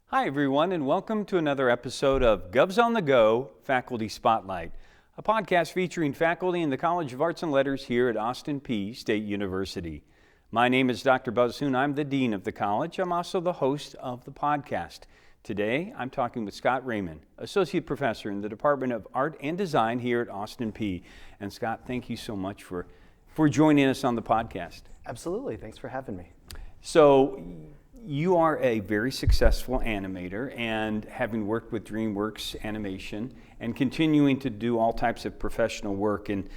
Hi everyone, and welcome to another episode of Govs on the Go Faculty Spotlight, a podcast featuring faculty in the College of Arts and Letters here at Austin Peay State University. My name is Dr. Buzz Hoon. I'm the Dean of the college. I'm also the host of the podcast. Today, I'm talking with Scott Raymond, Associate Professor in the Department of Art and Design here at Austin Peay. And Scott, thank you so much for joining us on the podcast. Absolutely. Thanks for having me. So, you are a very successful animator, and having worked with DreamWorks Animation and continuing to do all types of professional work. And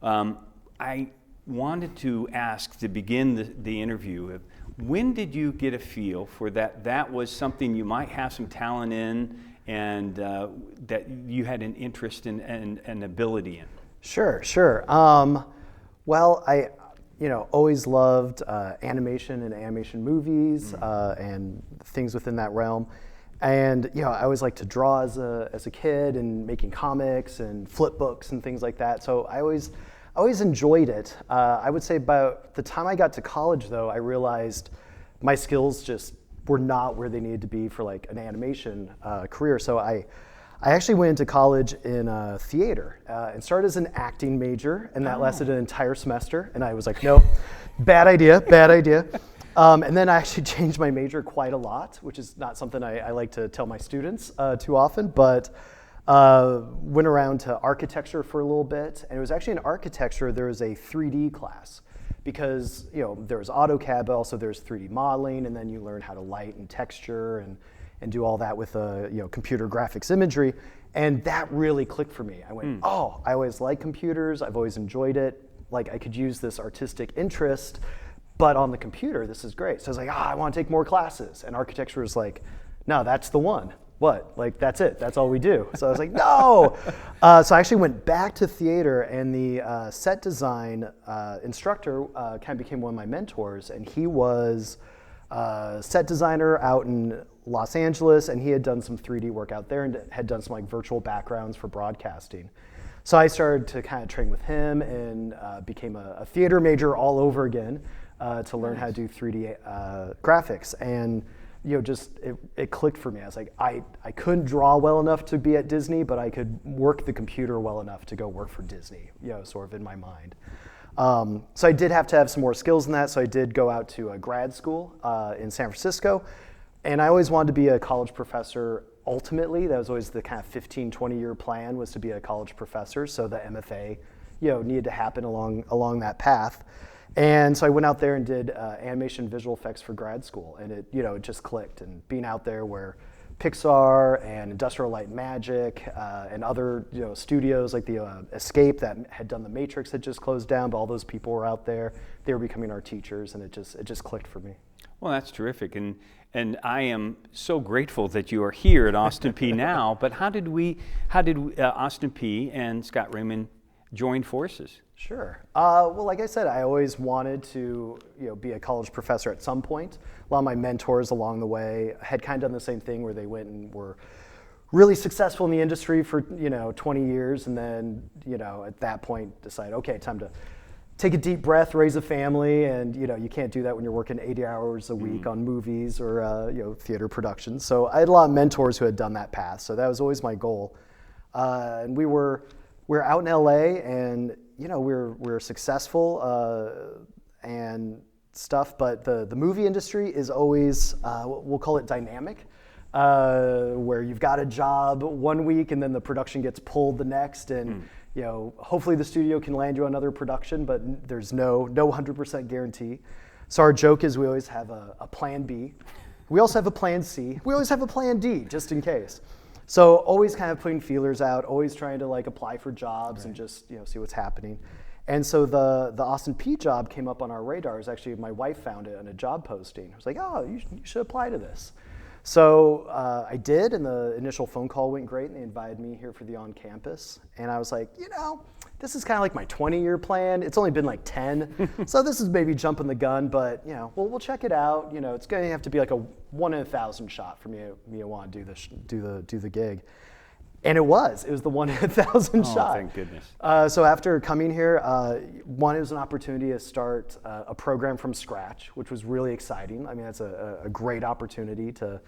I wanted to ask to begin the interview, when did you get a feel for that was something you might have some talent in and that you had an interest in and ability in? Sure. Well, I always loved animation and animation movies and things within that realm. And, I always liked to draw as a kid and making comics and flip books and things like that. So I always enjoyed it. I would say about the time I got to college, though, I realized my skills just were not where they needed to be for like an animation career. So I actually went into college in theater and started as an acting major, and that lasted an entire semester. And I was like, no, bad idea. And then I actually changed my major quite a lot, which is not something I like to tell my students too often, but went around to architecture for a little bit. And it was actually in architecture, there was a 3D class because, there was AutoCAD, but also there's 3D modeling, and then you learn how to light and texture and do all that with computer graphics imagery. And that really clicked for me. I went, I always liked computers. I've always enjoyed it. Like I could use this artistic interest, but on the computer, this is great. So I was like, I want to take more classes. And architecture was like, no, that's the one. What? Like, that's it. That's all we do. So I was like, no. So I actually went back to theater, and the set design instructor kind of became one of my mentors. And he was set designer out in Los Angeles, and he had done some 3D work out there and had done some like virtual backgrounds for broadcasting. So I started to kind of train with him and became a theater major all over again to learn how to do 3D graphics. And it clicked for me. I was like, I couldn't draw well enough to be at Disney, but I could work the computer well enough to go work for Disney, sort of in my mind. So I did have to have some more skills in that, so I did go out to a grad school in San Francisco, and I always wanted to be a college professor. Ultimately, that was always the kind of 15, 20-year plan, was to be a college professor, so the MFA needed to happen along that path. And so I went out there and did animation visual effects for grad school, and it just clicked. And being out there where Pixar and Industrial Light and Magic and other studios like the Escape that had done The Matrix had just closed down, but all those people were out there. They were becoming our teachers, and it just clicked for me. Well, that's terrific, and I am so grateful that you are here at Austin Peay now. But how did Austin Peay and Scott Raymond join forces? Sure. Well, like I said, I always wanted to be a college professor at some point. A lot of my mentors along the way had kind of done the same thing, where they went and were really successful in the industry for 20 years, and then at that point decide, okay, time to take a deep breath, raise a family, and you can't do that when you're working 80 hours a week on movies or theater productions. So I had a lot of mentors who had done that path. So that was always my goal. And we were out in LA, and we're successful and stuff, but the movie industry is always we'll call it dynamic, where you've got a job one week and then the production gets pulled the next, and hopefully the studio can land you another production, but there's no 100% guarantee. So our joke is we always have a plan B. We also have a plan C. We always have a plan D, just in case. So always kind of putting feelers out, always trying to like apply for jobs and just see what's happening. And so the Austin Peay job came up on our radars. Actually, my wife found it on a job posting. I was like, you should apply to this. So I did, and the initial phone call went great, and they invited me here for the on-campus. And I was like, this is kind of like my 20-year plan. It's only been like 10, so this is maybe jumping the gun, but we'll check it out. It's going to have to be like a 1 in 1,000 shot for me to want to do the gig. And it was the 1 in 1,000 shot. Thank goodness. So after coming here, one, it was an opportunity to start a program from scratch, which was really exciting. I mean, that's a great opportunity to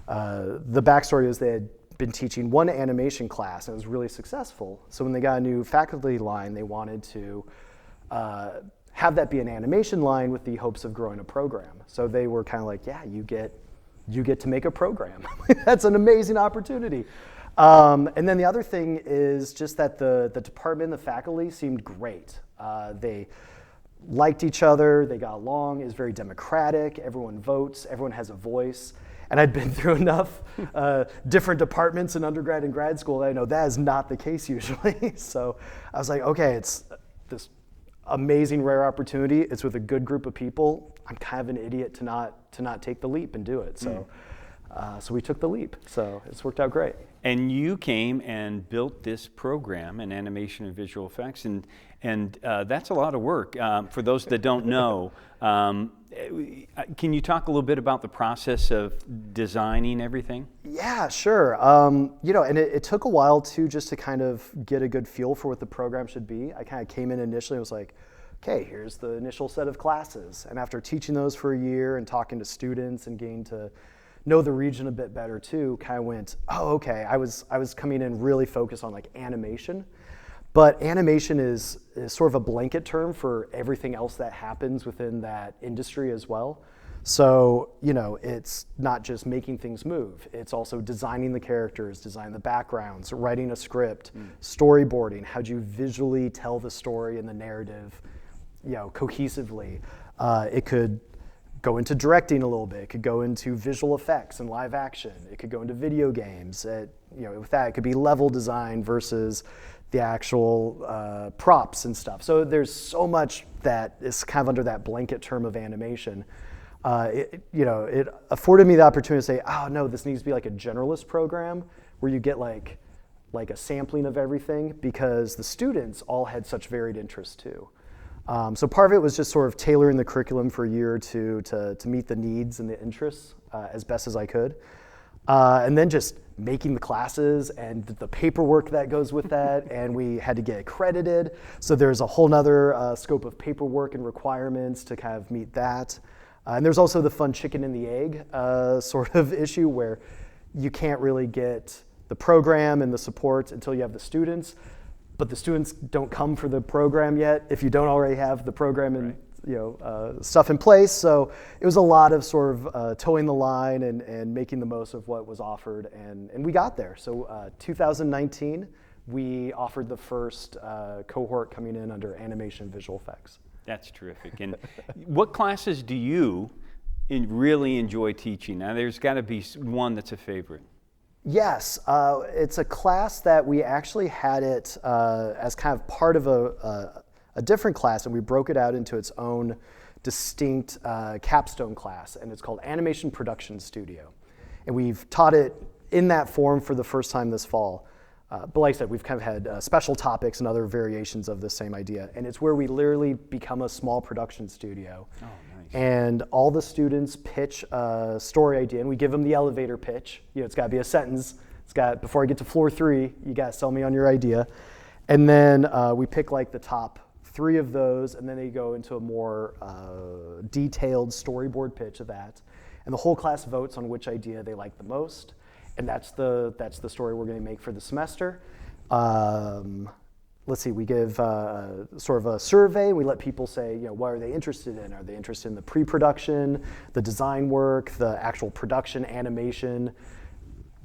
The backstory is they had been teaching one animation class and it was really successful. So when they got a new faculty line, they wanted to have that be an animation line with the hopes of growing a program. So they were kind of like, yeah, you get to make a program. That's an amazing opportunity. And then the other thing is just that the department, the faculty seemed great. They liked each other, they got along, it was very democratic, everyone votes, everyone has a voice. And I'd been through enough different departments in undergrad and grad school that I know that is not the case usually. So I was like, okay, it's this amazing rare opportunity. It's with a good group of people. I'm kind of an idiot to not take the leap and do it. So so we took the leap. So it's worked out great. And you came and built this program in animation and visual effects, and that's a lot of work. For those that don't know, can you talk a little bit about the process of designing everything? Yeah, sure. You know, and it took a while too, just to kind of get a good feel for what the program should be. I kind of came in initially and was like, okay, here's the initial set of classes. And after teaching those for a year and talking to students and getting to know the region a bit better too, kind of went, oh, okay, I was coming in really focused on like animation. But animation is sort of a blanket term for everything else that happens within that industry as well. So, you know, it's not just making things move. It's also designing the characters, designing the backgrounds, writing a script, storyboarding. How do you visually tell the story and the narrative, you know, cohesively? It could go into directing a little bit. It could go into visual effects and live action. It could go into video games. You know, with that, it could be level design versus the actual props and stuff. So there's so much that is kind of under that blanket term of animation. You know, it afforded me the opportunity to say, oh no, this needs to be like a generalist program where you get like a sampling of everything, because the students all had such varied interests too. So part of it was just sort of tailoring the curriculum for a year or two to meet the needs and the interests as best as I could. And then just making the classes and the paperwork that goes with that, and we had to get accredited. So there's a whole nother scope of paperwork and requirements to kind of meet that. And there's also the fun chicken and the egg sort of issue where you can't really get the program and the support until you have the students, but the students don't come for the program yet if you don't already have the program and stuff in place. So it was a lot of sort of towing the line and making the most of what was offered, and we got there. So 2019, we offered the first cohort coming in under animation and visual effects. That's terrific. And what classes do you really enjoy teaching? Now, there's got to be one that's a favorite. Yes, it's a class that we actually had it as kind of part of a different class, and we broke it out into its own distinct capstone class, and it's called Animation Production Studio. And we've taught it in that form for the first time this fall. But like I said, we've kind of had special topics and other variations of the same idea, and it's where we literally become a small production studio. Oh, nice. And all the students pitch a story idea, and we give them the elevator pitch. You know, it's got to be a sentence. It's got, before I get to floor 3, you got to sell me on your idea. And then we pick like the top 3 of those, and then they go into a more detailed storyboard pitch of that. And the whole class votes on which idea they like the most. And that's the story we're going to make for the semester. Let's see, we give sort of a survey. We let people say, you know, what are they interested in? Are they interested in the pre-production, the design work, the actual production, animation,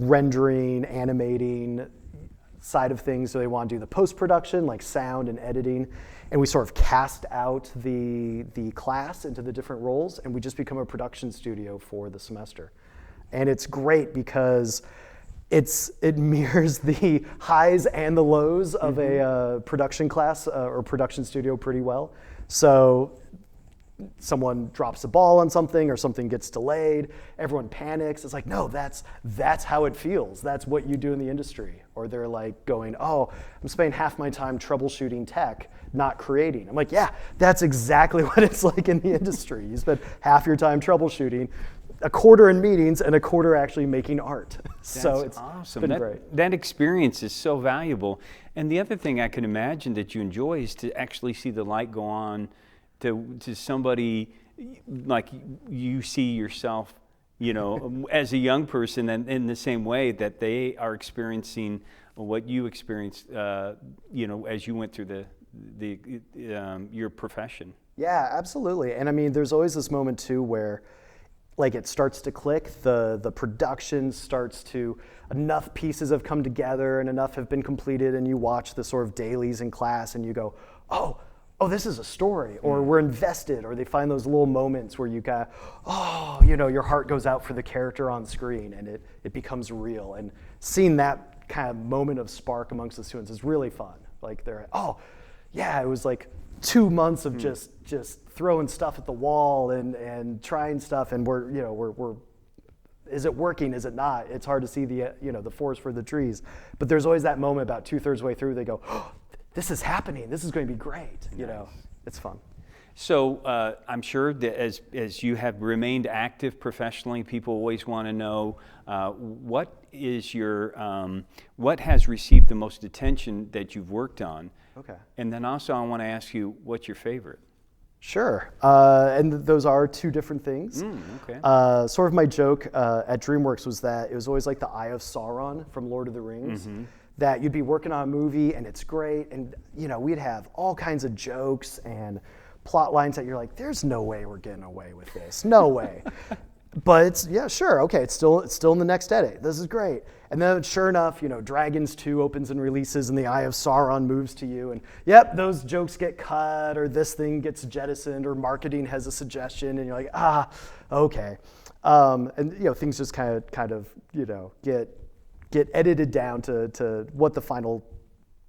rendering, animating side of things? Do they want to do the post-production, like sound and editing? And we sort of cast out the class into the different roles, and we just become a production studio for the semester. And it's great because it mirrors the highs and the lows of a production class or production studio pretty well. So someone drops a ball on something or something gets delayed, everyone panics. It's like, no, that's how it feels. That's what you do in the industry. Or they're like going, oh, I'm spending half my time troubleshooting tech, not creating. I'm like, yeah, that's exactly what it's like in the industry. You spend half your time troubleshooting, a quarter in meetings, and a quarter actually making art. So it's awesome. Been great. That experience is so valuable. And the other thing I can imagine that you enjoy is to actually see the light go on to somebody like you see yourself, as a young person, and in the same way that they are experiencing what you experienced, as you went through your profession. Yeah, absolutely. And I mean, there's always this moment too where like it starts to click, the production starts to, enough pieces have come together and enough have been completed, and you watch the sort of dailies in class and you go, oh, this is a story, or we're invested, or they find those little moments where you got, your heart goes out for the character on screen and it becomes real. And seeing that kind of moment of spark amongst the students is really fun. Like they're, it was like 2 months of just throwing stuff at the wall and trying stuff, and we're is it working, is it not? It's hard to see the forest for the trees. But there's always that moment about 2/3 way through, they go, this is happening, this is going to be great. It's fun. So I'm sure that as you have remained active professionally, people always want to know what has received the most attention that you've worked on. Okay. And then also I want to ask you, what's your favorite? Sure, and those are two different things. Okay. Sort of my joke at DreamWorks was that it was always like the Eye of Sauron from Lord of the Rings, that you'd be working on a movie and it's great, and we'd have all kinds of jokes and plot lines that you're like, there's no way we're getting away with this, no way. But it's still in the next edit. This is great. And then sure enough, Dragons 2 opens and releases and the Eye of Sauron moves to you, and those jokes get cut, or this thing gets jettisoned, or marketing has a suggestion, and you're like, okay. And things just kind of get edited down to what the final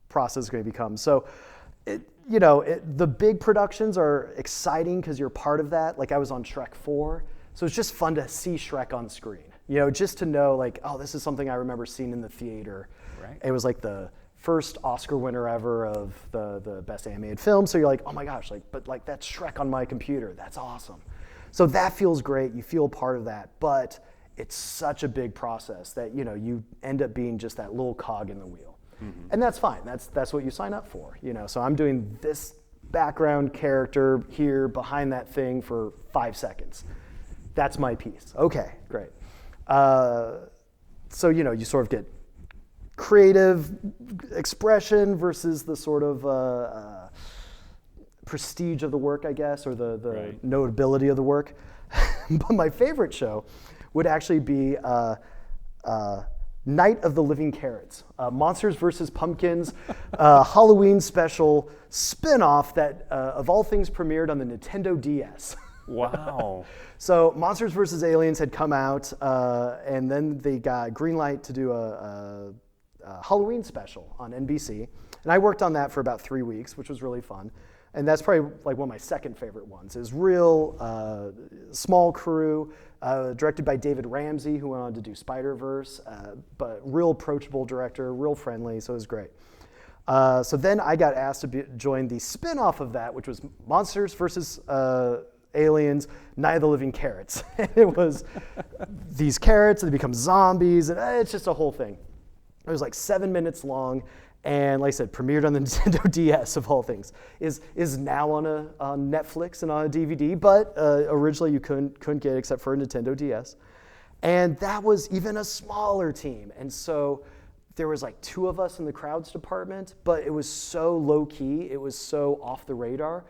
process is going to become. So the big productions are exciting because you're part of that. Like I was on Shrek 4. So it's just fun to see Shrek on screen, just to know like, this is something I remember seeing in the theater. Right. It was like the first Oscar winner ever of the best animated film. So you're like, oh my gosh, but that's Shrek on my computer. That's awesome. So that feels great. You feel part of that, but it's such a big process that, you end up being just that little cog in the wheel. And that's fine. That's what you sign up for, So I'm doing this background character here behind that thing for 5 seconds. That's my piece. Okay, great. So, you sort of get creative expression versus the sort of prestige of the work, I guess, or the notability of the work. But my favorite show would actually be Night of the Living Carrots, Monsters vs. Pumpkins, Halloween special spin-off that, of all things, premiered on the Nintendo DS. Wow. So Monsters vs. Aliens had come out, and then they got green light to do a Halloween special on NBC. And I worked on that for about 3 weeks, which was really fun. And that's probably like one of my second favorite ones. It was real small crew, directed by David Ramsey, who went on to do Spider-Verse, but real approachable director, real friendly, so it was great. So then I got asked to join the spin-off of that, which was Monsters vs. Aliens, Night of the Living Carrots. It was these carrots, and they become zombies, and it's just a whole thing. It was like 7 minutes long, and like I said, premiered on the Nintendo DS of all things. Is now on Netflix and on a DVD, but originally you couldn't get it except for a Nintendo DS. And that was even a smaller team, and so there was like 2 of us in the crowds department, but it was so low key, it was so off the radar,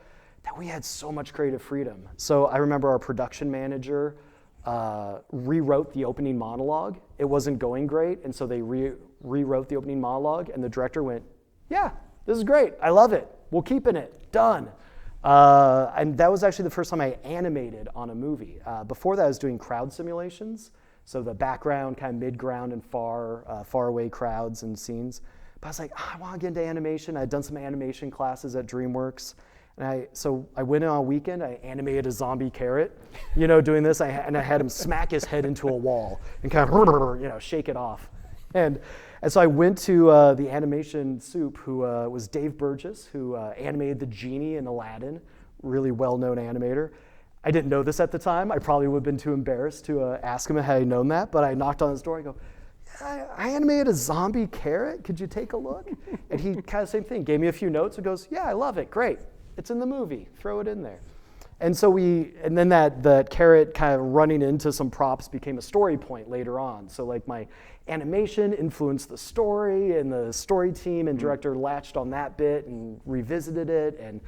that we had so much creative freedom. So I remember our production manager rewrote the opening monologue. It wasn't going great, and so they rewrote the opening monologue, and the director went, yeah, this is great, I love it, we'll keep in it, done. And that was actually the first time I animated on a movie. Before that I was doing crowd simulations, so the background, kind of mid-ground and far away crowds and scenes. But I was like, I want to get into animation. I'd done some animation classes at DreamWorks. So I went in on a weekend, I animated a zombie carrot, doing this, and I had him smack his head into a wall and kind of, shake it off. And so I went to the animation soup, who was Dave Burgess, who animated the genie in Aladdin, really well-known animator. I didn't know this at the time. I probably would have been too embarrassed to ask him had I known that, but I knocked on his door, I go, I animated a zombie carrot, could you take a look? And he kind of same thing, gave me a few notes and goes, yeah, I love it, great. It's in the movie, throw it in there. And so and then that carrot kind of running into some props became a story point later on. So like my animation influenced the story, and the story team and director latched on that bit and revisited it, and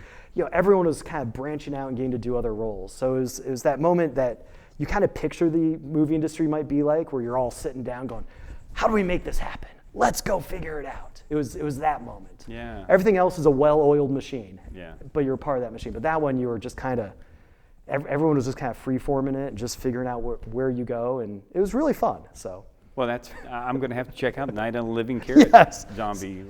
everyone was kind of branching out and getting to do other roles. So it was that moment that you kind of picture the movie industry might be like, where you're all sitting down going, how do we make this happen? Let's go figure it out. It was that moment. Yeah. Everything else is a well-oiled machine. Yeah. But you're part of that machine. But that one, you were just kind of, everyone was just kind of free-forming it and just figuring out where you go, and it was really fun. So. Well, I'm going to have to check out Night on the Living Carrot Zombie.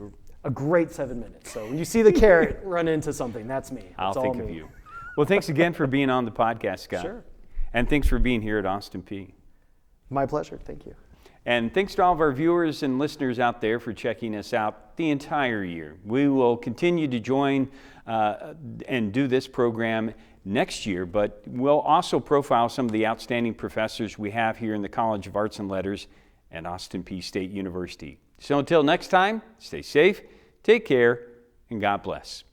A great 7 minutes. So when you see the carrot run into something, that's me. I'll That's think all of me. you. Well, thanks again for being on the podcast, Scott. Sure. And thanks for being here at Austin Peay. My pleasure. Thank you. And thanks to all of our viewers and listeners out there for checking us out the entire year. We will continue to join and do this program next year, but we'll also profile some of the outstanding professors we have here in the College of Arts and Letters at Austin Peay State University. So until next time, stay safe, take care, and God bless.